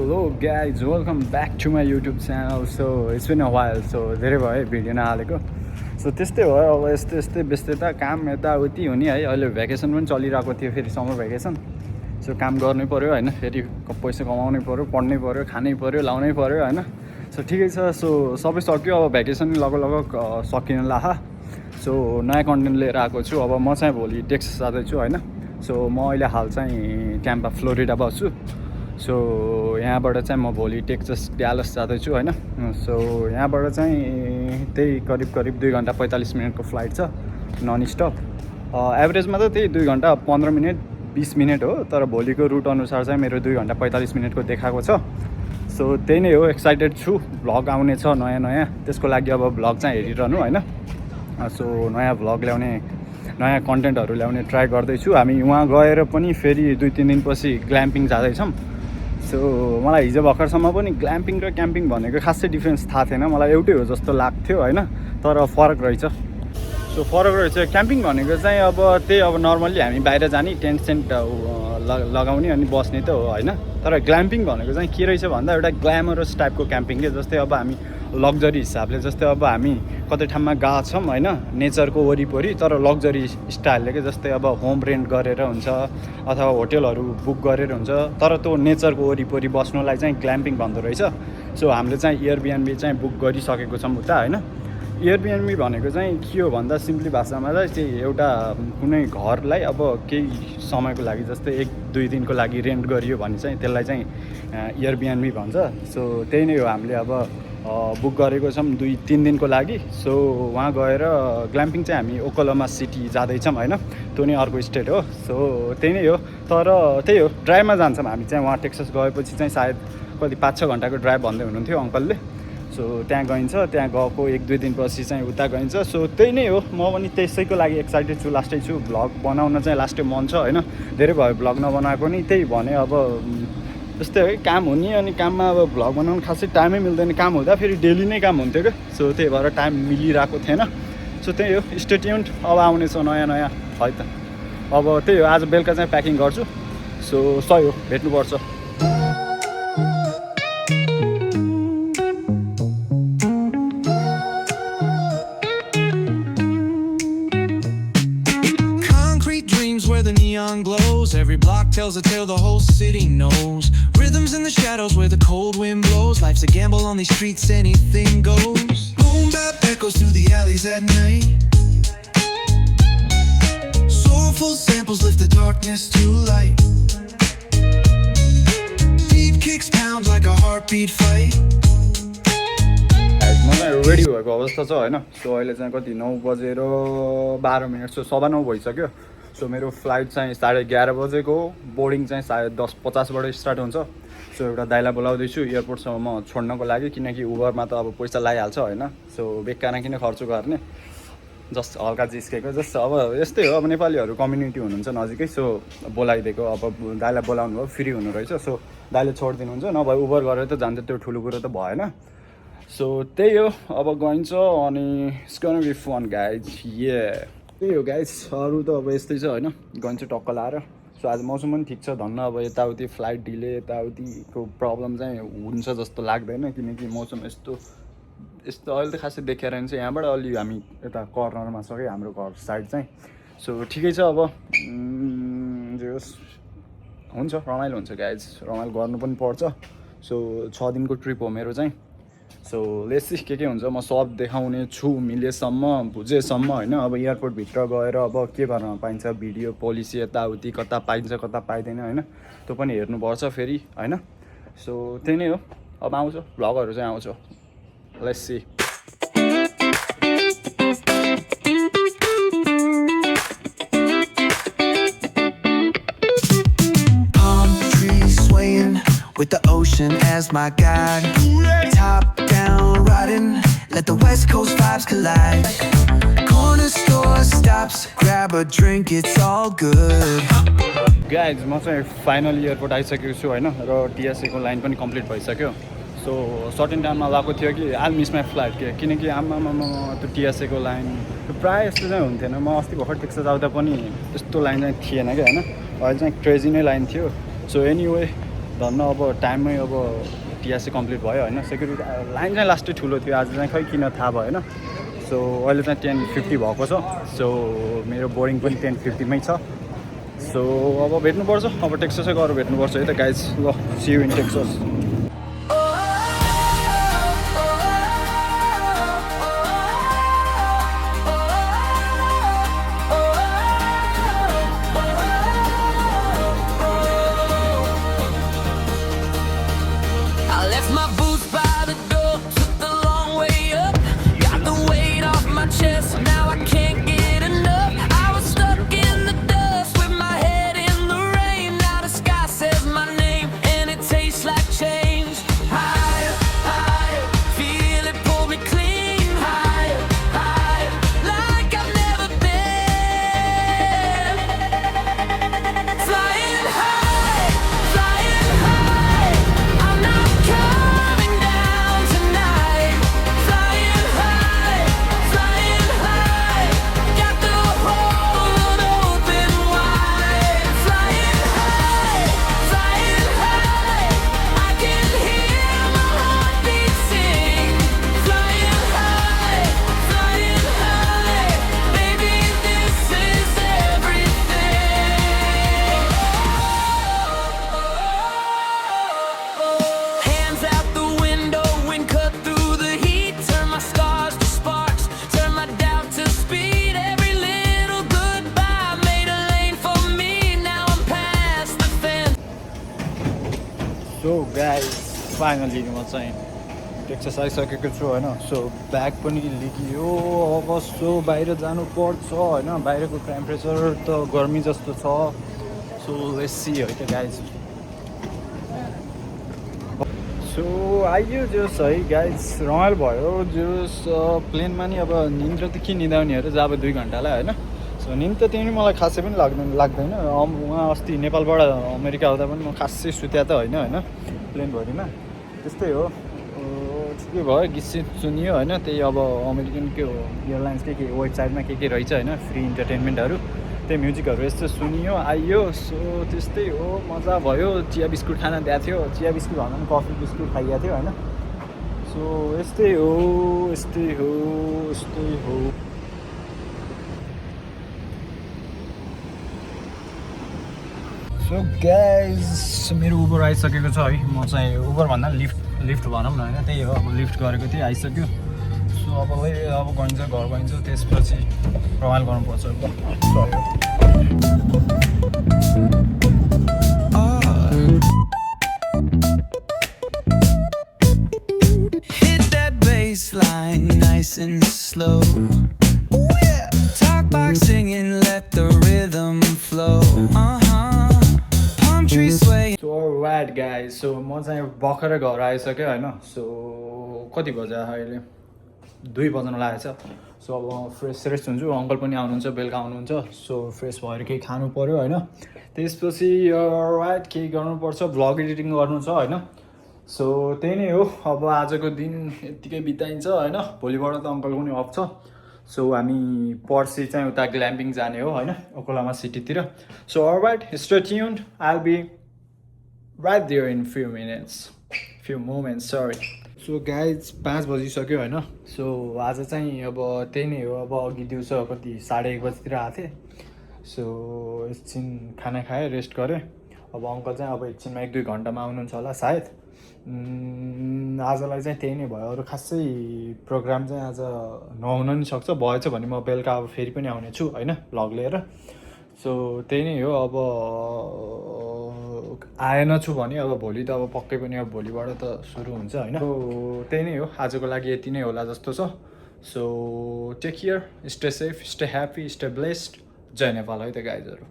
Hello guys, welcome back to my YouTube channel. So it's been a while, so धेरै भयो video नहालेको. So त्यस्तै हो, अब यस्तै व्यस्तता काम यताउति हुने है. अहिले भ्याकेसन पनि चलिरहेको थियो, फेरि समर भ्याकेसन. सो काम गर्नै पर्यो हैन, फेरि पैसा कमाउनै पर्यो, पढ्नै पर्यो, खानै पर्यो, लाउनै पर्यो हैन. सो ठिकै छ. सो सबै सक्यो, अब भ्याकेसन लगभग सकिन लाहा. सो नयाँ कन्टेन्ट लिएर आएको छु. अब म चाहिँ भोलि टेक्सास जाँदैछु हैन. सो म अहिले हाल चाहिँ ट्याम्पा फ्लोरिडा बस्छु. सो यहाँबाट चाहिँ म भोलि टेक्सास ड्यालस जाँदैछु हैन. सो यहाँबाट चाहिँ त्यही करिब 2 घन्टा 45 मिनटको फ्लाइट छ, नन स्टप. एभरेजमा त त्यही 2 घन्टा 15 मिनट 20 मिनट हो, तर भोलिको रुट अनुसार चाहिँ मेरो 2 घन्टा 45 मिनटको देखाएको छ. सो त्यही नै हो, एक्साइटेड छु. भ्लग आउने छ नयाँ, त्यसको लागि अब भ्लग चाहिँ हेरिरहनु हैन. सो नयाँ भ्लग ल्याउने, नयाँ कन्टेन्टहरू ल्याउने ट्राई गर्दैछु. हामी उहाँ गएर पनि फेरि 2-3 दिनपछि ग्ल्याम्पिङ जाँदैछौँ. सो मलाई हिजो भर्खरसम्म पनि ग्ल्याम्पिङ र क्याम्पिङ भनेको खासै डिफ्रेन्स थाहा थिएन. मलाई एउटै हो जस्तो लाग्थ्यो हैन, तर फरक रहेछ. सो फरक रहेछ. क्याम्पिङ भनेको चाहिँ अब त्यही अब नर्मल्ली हामी बाहिर जाने, टेन्ट सेन्ट लगाउने अनि बस्ने त हो हैन. तर ग्ल्याम्पिङ भनेको चाहिँ के रहेछ भन्दा एउटा ग्ल्यामरस टाइपको क्याम्पिङ के. जस्तै अब हामी लग्जरी हिसाबले, जस्तै अब हामी कतै ठाउँमा गएको छौँ हैन, नेचरको वरिपरि, तर लग्जरी स्टाइलले के. जस्तै अब होम रेन्ट गरेर हुन्छ अथवा होटेलहरू बुक गरेर हुन्छ, तर त्यो नेचरको वरिपरि बस्नुलाई चाहिँ ग्ल्याम्पिङ भन्दो रहेछ. सो हामीले चाहिँ एयरबिएनबी चाहिँ बुक गरिसकेको छौँ उता हैन. एयरबिएनबी भनेको चाहिँ के हो भन्दा सिम्पली भाषामा चाहिँ एउटा कुनै घरलाई अब केही समयको लागि, जस्तै 1-2 दिनको लागि रेन्ट गरियो भने चाहिँ त्यसलाई चाहिँ एयरबिएनबी भन्छ. सो त्यही नै हो, हामीले अब बुक गरेको छौँ 2-3 दिनको लागि. सो वहाँ गएर ग्ल्याम्पिङ चाहिँ हामी ओक्लाहोमा सिटी जाँदैछौँ हैन. त्यो नै अर्को स्टेट हो. सो त्यही नै हो, तर त्यही हो, ड्राइभमा जान्छौँ हामी चाहिँ. वहाँ टेक्सास गएपछि चाहिँ सायद कति 5-6 घन्टाको ड्राइभ भन्दै हुनुहुन्थ्यो अङ्कलले. सो त्यहाँ गइन्छ, त्यहाँ गएको 1-2 दिनपछि चाहिँ उता गइन्छ. सो त्यही नै हो, म पनि त्यसैको लागि एक्साइटेड छु, लास्टै छु. भ्लग बनाउन चाहिँ लास्टै मन छ हैन. धेरै भयो भ्लग नबनाएको नि. त्यही भने अब त्यस्तै है, काम हुने अनि काममा अब भ्लग बनाउनु खासै टाइमै मिल्दैन. काम हुँदा फेरि डेली नै काम हुन्थ्यो क्या. सो त्यही भएर टाइम मिलिरहेको थिएन. सो त्यही हो, स्टे ट्युन्ड. अब आउनेछ नयाँ है त. अब त्यही हो, आज बेलुका चाहिँ प्याकिङ गर्छु. सो सही हो, भेट्नुपर्छ. Glows, every block tells a tale the whole city knows. Rhythms in the shadows where the cold wind blows. Life's a gamble on these streets, anything goes. Boom bap echoes through the alleys at night. Soulful samples lift the darkness to light. Deep kicks pound like a heartbeat fight. Ready भएको अवस्था छ हैन. So अहिले चाहिँ कति 9:12 so 9:15 भइसक्यो. So मेरो flight चाहिँ 11:30 बजेको हो. बोर्डिङ चाहिँ सायद 10:50बाट स्टार्ट हुन्छ. सो एउटा दाइलाई बोलाउँदैछु एयरपोर्टसम्म छोड्नको लागि, किनकि उबरमा त अब पैसा लगाइहाल्छ हैन. सो बेकार किन खर्च गर्ने, जस्ट हल्का जिस्केको. जस्ट अब यस्तै हो, अब नेपालीहरू कम्युनिटी हुनुहुन्छ नजिकै. सो बोलाइदिएको, अब दाइलाई बोलाउनु भयो, फ्री हुनु रहेछ. सो दाइले छोडिदिनुहुन्छ, नभए उबर गरेर त जान्छ, त्यो ठुलो कुरो त भएन. सो त्यही हो, अब गइन्छ अनि it's gonna be fun guys. त्यही हो गाइज, अरू त अब यस्तै छ हैन. गइन्छ टक्क लाएर. सो आज मौसम पनि ठिक छ धन्न. अब यताउति फ्लाइट डिले यताउतिको प्रब्लम चाहिँ हुन्छ जस्तो लाग्दैन, किनकि मौसम यस्तो अहिले त खासै देखेर चाहिँ यहाँबाट अलि हामी यता कर्नरमा छ कि हाम्रो घर साइड चाहिँ. सो ठिकै छ. अब जे होस्, हुन्छ, रमाइलो हुन्छ गाइज. रमाइलो गर्नु पनि पर्छ. सो 6 दिनको ट्रिप हो मेरो चाहिँ. सो लेट्स सी के हुन्छ. म सब देखाउने छु मिलेसम्म, बुझेसम्म हैन. अब एयरपोर्टभित्र गएर अब के भन्न पाइन्छ, भिडियो पोलिसी यताउति कता पाइन्छ कता पाइँदैन हैन, त्यो पनि हेर्नुपर्छ फेरि हैन. सो त्यही नै हो. अब आउँछ भ्लगहरू चाहिँ आउँछ. Let's see. With the ocean as my guide, top down riding, let the west coast vibes collide. Corner store stops, grab a drink, it's all good. Guys म चाहिँ फाइनली एयरपोर्ट आइसकेको छु हैन, र टिएसएको लाइन पनि कम्प्लिट भइसक्यो. So certain टाइममा लगाएको थियो कि आई मिस माई फ्लाइट के, किनकि आमामा त्यो टिएसएको लाइन प्रायः यस्तो चाहिँ हुन्थेन. म अस्ति भर्खर टेक्सास आउँदा पनि त्यस्तो लाइन चाहिँ थिएन क्या हैन. अहिले चाहिँ क्रेजी नै लाइन थियो. सो एनिवे धन्न अब टाइममै अब टिआरसी कम्प्लिट भयो होइन सेक्युरिटी लाइन चाहिँ लास्टै ठुलो थियो आज चाहिँ खै किन थाहा भएन सो अहिले चाहिँ 10:50 भएको छ सो मेरो बोर्डिङ पनि 10:50मै छ सो अब भेट्नुपर्छ अब टेक्ससै गएर भेट्नुपर्छ है त गाइज ल see you in Texas I left my boots by the door, took the long way up, got the weight off my chest, now I can't get enough. I was stuck in the dust with my head in the rain, now the sky says my name and it tastes like change. Higher, higher, feel it pull me clean. Higher, higher, like I've never been. Flying high, I'm not coming down tonight. Flying high, got the whole world open wide. Flying high, I can hear my heartbeat sing. Flying high, baby, this is everything. Hands out the window, wind cut through the heat. Turn my scars to sparks, turn my doubt to speed. Every little goodbye made a lane for me. Now I'm past the fence. So guys finally म चाहिँ Texas आइसकेको छु होइन so bag पनि लिकियो अब so बाहिर जानु पर्छ होइन बाहिरको टेम्परेचर त गर्मी जस्तो छ सो एसी है त गाइज सो आइयो जोस् है गाइज रमाइलो भयो जोस् प्लेनमा नि अब निन्द्रा त के निदाउनेहरू जब 2 घन्टालाई होइन सो निन्द त त्यही मलाई खासै पनि लाग्दैन उहाँ अस्ति नेपालबाट अमेरिका आउँदा पनि म खासै सुत्या त होइन प्लेनभरिमा त्यस्तै हो ठिकै भयो गीत सुनियो होइन त्यही अब अमेरिकन के हो एयरलाइन्स के वेबसाइटमा के रहेछ होइन फ्री इन्टरटेनमेन्टहरू त्यही म्युजिकहरू यस्तो सुनियो आइयो सो त्यस्तै हो मजा भयो चिया बिस्कुट खान दिएको थियो चिया बिस्कुट भन्दा पनि कफी बिस्कुट खाइएको थियो होइन सो यस्तै हो सो गाइज मेरो उबर आइसकेको छ है म चाहिँ उबर भन्दा लिफ्ट भनौँ न होइन त्यही हो अब लिफ्ट गरेको थिएँ आइसक्यो सो अब गइन्छ घर गइन्छ त्यसपछि रमाइलो गर्नुपर्छ Hit that bass line nice and slow. Ooh, yeah. Talk like singing, let the rhythm flow. Palm trees sway. So what guys so म चाहिँ भर्खरै घर आइसक्यो होइन सो कति बज्यो अहिले 2 बज्न लागेको छ सो अब फ्रेस हुन्छु अङ्कल पनि आउनुहुन्छ बेलुका आउनुहुन्छ सो फ्रेस भएर केही खानु पऱ्यो होइन त्यसपछि वाट केही गर्नुपर्छ भ्लग एडिटिङ गर्नु छ होइन सो त्यही नै हो अब आजको दिन यत्तिकै बिताइन्छ होइन भोलिबाट त अङ्कल पनि अफ छ सो हामी पर्सि चाहिँ उता ग्ल्याम्पिङ जाने हो होइन ओक्लाहोमा सिटीतिर so alright stay tuned I'll be right there in few moments sorry so guys 5 बजिसक्यो होइन सो आज चाहिँ अब त्यही नै हो अब अघि दिउँसो कति 1:30 बजीतिर आएको थिएँ सो एकछिन खाना खाएँ रेस्ट गरेँ अब अङ्कल चाहिँ अब एकछिनमा 1-2 घन्टामा आउनुहुन्छ होला सायद आजलाई चाहिँ त्यही नै भयो अरू खासै प्रोग्राम चाहिँ आज नहुन नि सक्छ भएछ भने म बेलुका अब फेरि पनि आउने छु होइन भ्लग लिएर सो त्यही नै हो अब आएन छु भने अब भोलि त अब पक्कै पनि अब भोलिबाट त सुरु हुन्छ होइन सो त्यही नै हो आजको लागि यति नै होला जस्तो छ so take care stay safe stay happy stay blessed जय नेपाल है त गाइजहरू